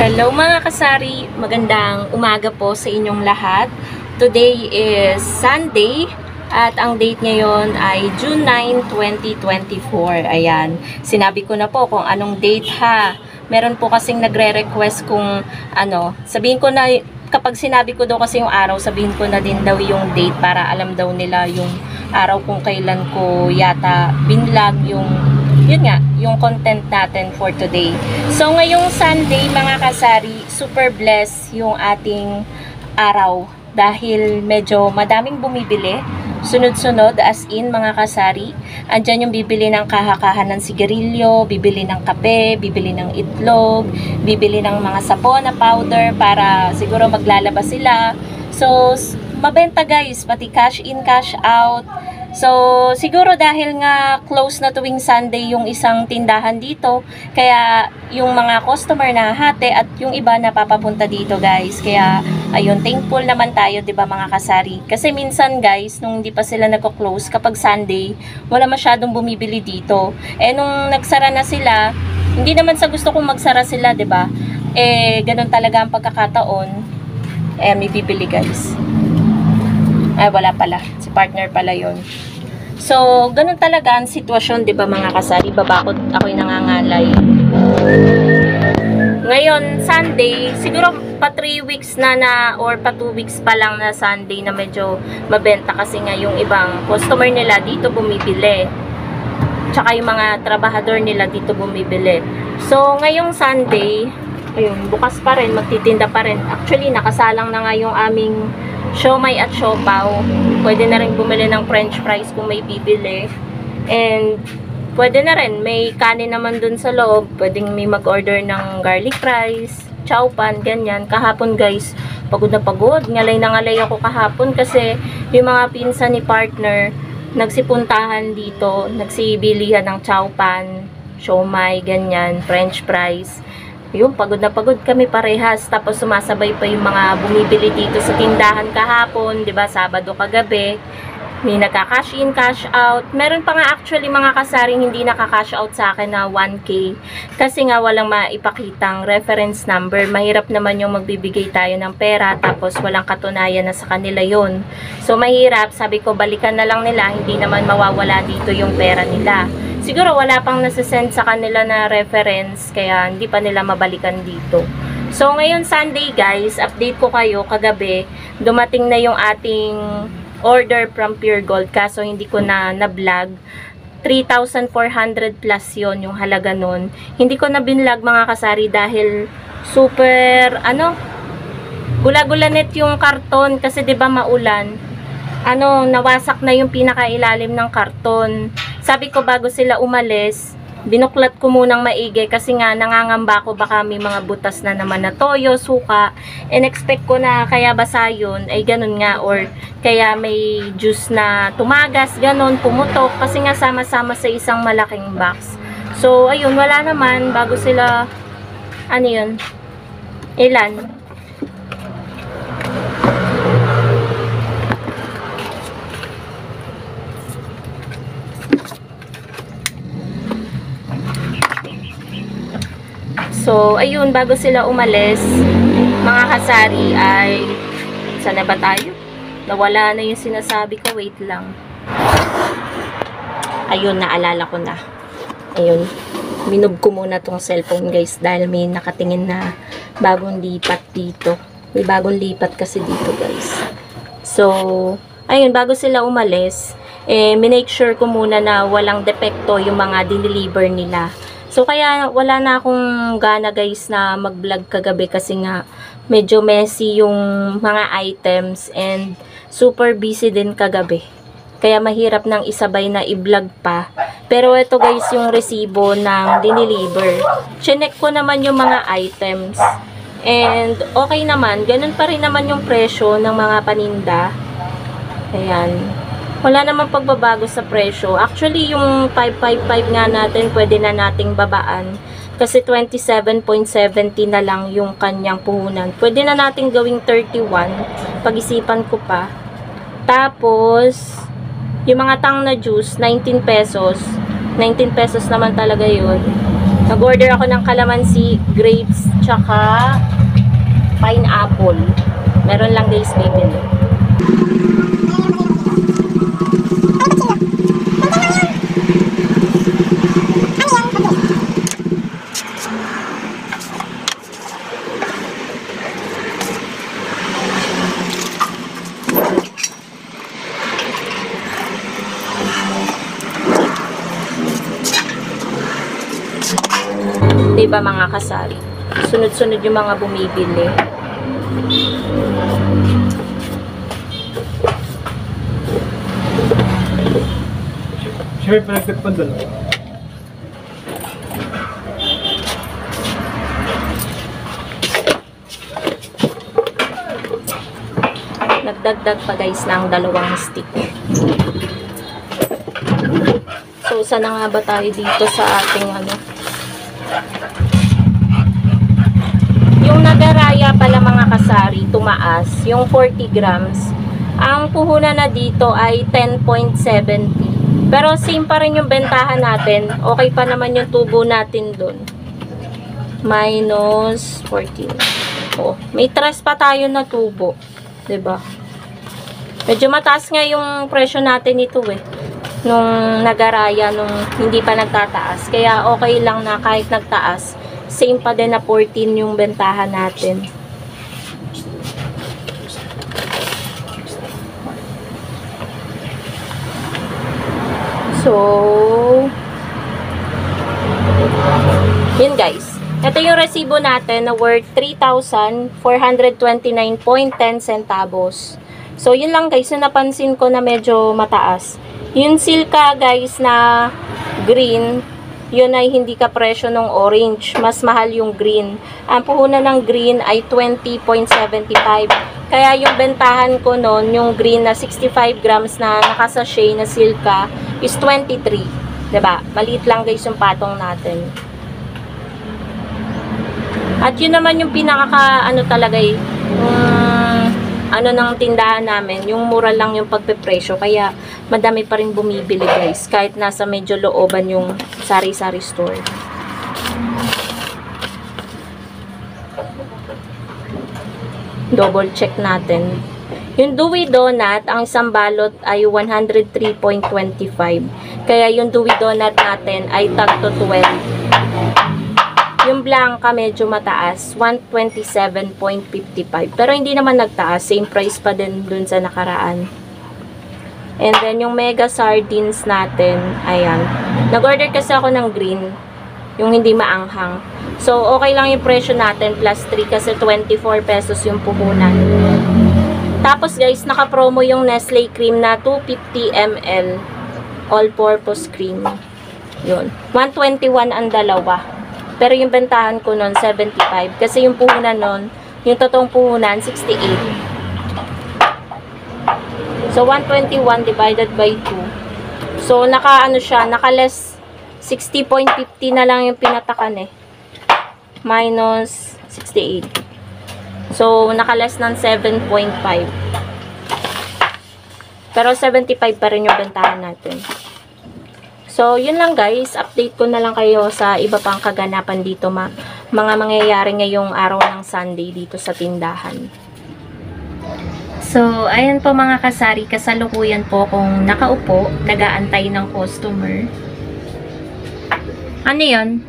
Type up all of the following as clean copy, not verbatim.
Hello mga kasari, magandang umaga po sa inyong lahat. Today is Sunday at ang date ngayon ay June 9, 2024. Ayan, sinabi ko na po kung anong date ha. Meron po kasing nagre-request kung sabihin ko na, kapag sinabi ko daw kasi yung araw, sabihin ko na din daw yung date para alam daw nila yung araw kung kailan ko yata binlog yun nga, yung content natin for today. So, ngayong Sunday, mga kasari, super blessed yung ating araw dahil medyo madaming bumibili. Sunod-sunod, as in, mga kasari. Andyan yung bibili ng kahakahan ng sigarilyo, bibili ng kape, bibili ng itlog, bibili ng mga sabon na powder para siguro maglalabas sila. So, mabenta guys, pati cash in, cash out. So, siguro dahil nga close na tuwing Sunday yung isang tindahan dito, kaya yung mga customer na hati at yung iba na papapunta dito guys. Kaya, ayun, thankful naman tayo, 'di ba mga kasari? Kasi minsan guys, nung hindi pa sila nagko-close, kapag Sunday, wala masyadong bumibili dito. Eh, nung nagsara na sila, hindi naman sa gusto kong magsara sila, 'di ba? Eh, ganun talaga ang pagkakataon. Eh, may bibili guys. Ay, wala pala. Si partner pala yun. So, ganun talaga ang sitwasyon, di ba mga kasari? Babakot ako'y nangangalay. Ngayon, Sunday, siguro pa 3 weeks na or pa 2 weeks pa lang na Sunday na medyo mabenta kasi nga yung ibang customer nila dito bumibili. Tsaka yung mga trabahador nila dito bumibili. So, ngayong Sunday, ayun, bukas pa rin, magtitinda pa rin. Actually, nakasalang na nga yung aming siomai at siopaw. Pwede na rin bumili ng french fries kung may bibili. And pwede na rin, may kanin naman dun sa loob. Pwedeng may mag-order ng garlic rice, chow pan, ganyan. Kahapon guys, pagod na pagod. Ngalay na ngalay ako kahapon kasi yung mga pinsan ni partner nagsipuntahan dito, nagsibilihan ng chow pan, siomai, ganyan, french fries. Yung pagod na pagod kami parehas, tapos sumasabay pa yung mga bumibili dito sa tindahan kahapon, 'di ba? Sabado kagabi, may nagka-cash in, cash out. Meron pa nga actually mga kasaring hindi nakaka-cash out sa akin na 1K kasi nga walang maipakitang reference number. Mahirap naman yung magbibigay tayo ng pera tapos walang katunayan na sa kanila yon. So mahirap, sabi ko balikan na lang nila, hindi naman mawawala dito yung pera nila. Siguro wala pang nasasend sa kanila na reference, kaya hindi pa nila mabalikan dito. So, ngayon Sunday guys, update ko kayo, kagabi, dumating na yung ating order from Pure Gold, kaso hindi ko na vlog. 3,400 plus yon yung halaga nun. Hindi ko na binlog mga kasari dahil super, gula-gulanet yung karton kasi 'di ba maulan. Nawasak na yung pinakailalim ng karton. Sabi ko bago sila umalis, binuklat ko munang maigi kasi nga nangangamba ko baka may mga butas na naman na toyo, suka. And expect ko na kaya basa yun, ay ganun nga, or kaya may juice na tumagas, ganun, pumutok, kasi nga sama-sama sa isang malaking box. So, ayun, wala naman, bago sila, ilan? So, ayun, bago sila umalis, mga kasari, ay, sana ba tayo? Nawala na yung sinasabi ko, wait lang. Ayun, naalala ko na. Ayun, minub ko muna tong cellphone guys, dahil may nakatingin na bagong lipat dito. May bagong lipat kasi dito guys. So, ayun, bago sila umalis, minake sure ko muna na walang depekto yung mga dineliver nila. So, kaya wala na akong gana guys na mag-vlog kagabi kasi nga medyo messy yung mga items and super busy din kagabi. Kaya mahirap nang isabay na i-vlog pa. Pero ito guys yung resibo ng dineliver. Chinek ko naman yung mga items and okay naman. Ganun pa rin naman yung presyo ng mga paninda. Ayan. Wala namang pagbabago sa presyo. Actually, yung 555 nga natin, pwede na nating babaan. Kasi 27.70 na lang yung kanyang puhunan. Pwede na nating gawing 31. Pag-isipan ko pa. Tapos, yung mga tang na juice, 19 pesos. 19 pesos naman talaga yun. Nag-order ako ng calamansi, grapes, tsaka pineapple. Meron lang guys bibili. Diba mga kasari? Sunod-sunod yung mga bumibili. Sure, pinagtagpan doon. Nagdagdag pa guys ng 2 stick. So, saan na nga ba tayo dito sa ating ano? Yung nagaraya pala mga kasari, tumaas. Yung 40 grams. Ang puhunan na dito ay 10.70. Pero same pa rin yung bentahan natin. Okay pa naman yung tubo natin dun. Minus 14. Oh, may 3 pa tayo na tubo. 'Di ba? Medyo mataas nga yung presyo natin ito eh. Nung nagaraya, nung hindi pa nagtataas. Kaya okay lang na kahit nagtaas, same pa din na 14 yung bentahan natin. So, yun guys. Ito yung resibo natin na worth 3,429.10 centavos. So, yun lang guys, yung napansin ko na medyo mataas. Yung silka guys na green, yun ay hindi ka presyo ng orange. Mas mahal yung green. Ang puhunan ng green ay 20.75. Kaya yung bentahan ko noon, yung green na 65 grams na nakasachet na silka is 23. Diba? Maliit lang guys yung patong natin. At yun naman yung pinaka ano talaga ano ng tindahan namin, yung mura lang yung pagpepresyo, kaya madami pa rin bumibili guys, kahit nasa medyo looban yung sari-sari store. Double check natin. Yung Dewey Donut, ang isang balot ay 103.25. Kaya yung Dewey Donut natin ay tag to 12. Yung Blanca medyo mataas, 127.55. Pero hindi naman nagtaas, same price pa din dun sa nakaraan. And then yung Mega Sardines natin, ayan. Nag-order kasi ako ng green, yung hindi maanghang. So okay lang yung presyo natin, plus 3 kasi 24 pesos yung puhunan. Tapos guys, naka-promo yung Nestle cream na 250 ml all-purpose cream. Yun, 121 ang dalawa. Pero yung bentahan ko nun, 75. Kasi yung puhunan nun, yung totoong puhunan, 68. So, 121 divided by 2. So, naka-ano siya, naka-less 60.50 na lang yung pinatakan eh. Minus 68. So, naka-less ng 7.5. Pero 75 pa rin yung bentahan natin. So, yun lang guys. Update ko na lang kayo sa iba pang kaganapan dito. Mga mangyayari ngayong araw ng Sunday dito sa tindahan. So, ayan po mga kasari. Kasalukuyan po kung nakaupo, nag-aantay ng customer. Ano yun?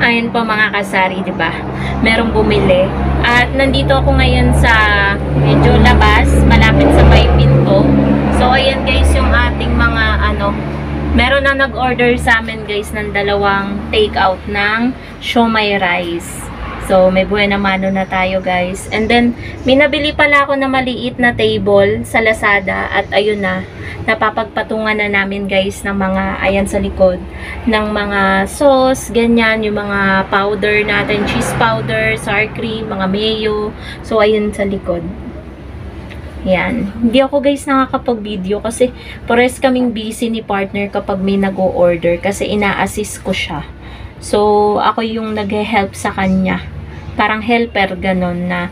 Ayan po mga kasari, diba? Merong bumili. At nandito ako ngayon sa medyo labas, malapit sa may pinto. So, ayan guys yung ating mga meron na nag-order sa amin guys ng 2 take-out ng siomai rice. So, may buena mano na tayo guys. And then, may nabili pala ako na maliit na table sa Lazada. At ayun na, napapagpatungan na namin guys ng mga, ayan sa likod, ng mga sauce, ganyan, yung mga powder natin, cheese powder, sour cream, mga mayo. So, ayun sa likod. Yan. Hindi ako guys nakakapag-video kasi pares kaming busy ni partner kapag may nag-o-order kasi ina-assist ko siya. So, ako yung nag-help sa kanya. Parang helper ganon na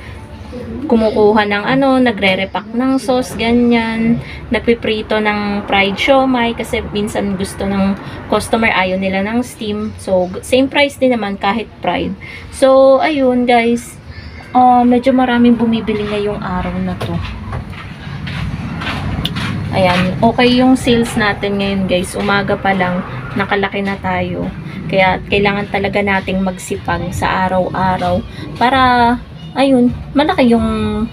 kumukuha ng nagre-repack ng sauce, ganyan. Nagpiprito ng fried siomai kasi minsan gusto ng customer, ayaw nila ng steam. So, same price din naman kahit fried. So, ayun guys. Medyo maraming bumibili ngayong araw na to. Ayan, okay yung sales natin ngayon guys. Umaga pa lang, nakalaki na tayo. Kaya kailangan talaga nating magsipag sa araw-araw para ayun, malaki yung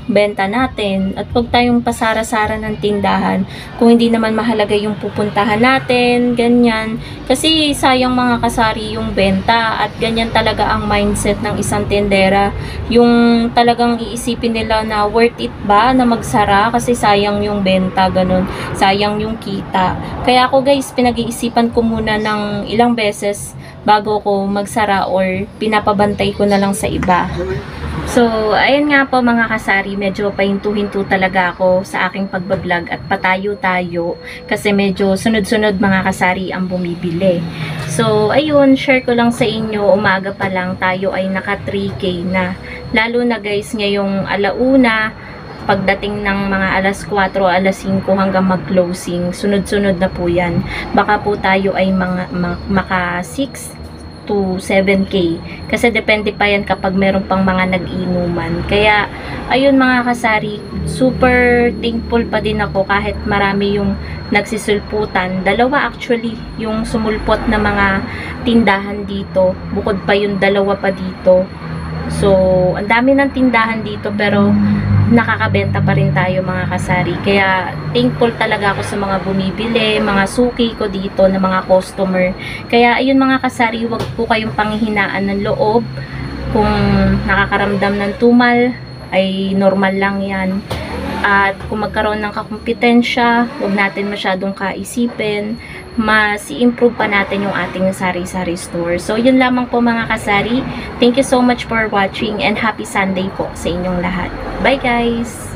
benta natin at huwag tayong pasara-sara ng tindahan kung hindi naman mahalaga yung pupuntahan natin, ganyan. Kasi sayang mga kasari yung benta at ganyan talaga ang mindset ng isang tindera. Yung talagang iisipin nila na worth it ba na magsara kasi sayang yung benta, ganun. Sayang yung kita. Kaya ako guys, pinag-iisipan ko muna ng ilang beses bago ko magsara or pinapabantay ko na lang sa iba. So, ayun nga po mga kasari, medyo pahinto-hinto talaga ako sa aking pagbablog at patayo-tayo kasi medyo sunod-sunod mga kasari ang bumibili. So, ayun, share ko lang sa inyo, umaga pa lang tayo ay naka 3K na. Lalo na guys, ngayong alauna, pagdating ng mga alas 4, alas 5 hanggang mag-closing, sunod-sunod na po yan. Baka po tayo ay maka 6 to 7K. Kasi depende pa yan kapag meron pang mga nag-inuman. Kaya, ayun mga kasari, super thankful pa din ako kahit marami yung nagsisulputan. Dalawa actually yung sumulpot na mga tindahan dito. Bukod pa yung dalawa pa dito. So, ang dami ng tindahan dito pero nakakabenta pa rin tayo mga kasari. Kaya thankful talaga ako sa mga bumibili, mga suki ko dito na mga customer. Kaya ayun mga kasari, wag po kayong panghihinaan ng loob. Kung nakakaramdam ng tumal, ay normal lang yan. At kung magkaroon ng kakumpetensya, wag natin masyadong kaisipin. Mas i-improve pa natin yung ating sari-sari store. So, yun lamang po mga kasari. Thank you so much for watching and happy Sunday po sa inyong lahat. Bye guys!